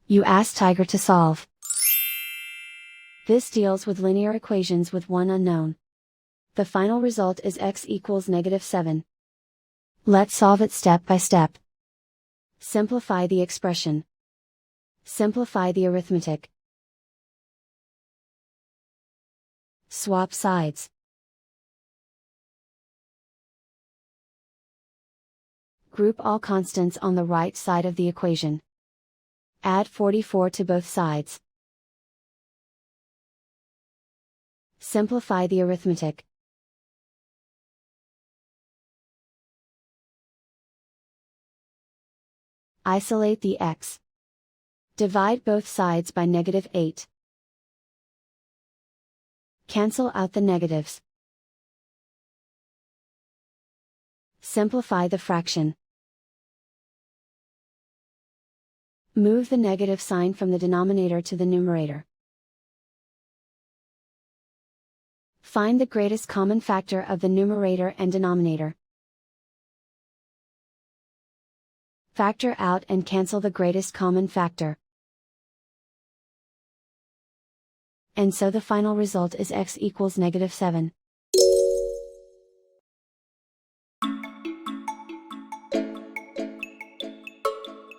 You ask Tiger to solve. This deals with linear equations with one unknown. The final result is x equals -7. Let's solve it step by step. Simplify the expression. Simplify the arithmetic. Swap sides. Group all constants on the right side of the equation. Add 44 to both sides. Simplify the arithmetic. Isolate the x. Divide both sides by -8. Cancel out the negatives. Simplify the fraction. Move the negative sign from the denominator to the numerator. Find the greatest common factor of the numerator and denominator. Factor out and cancel the greatest common factor. And so the final result is x equals -7.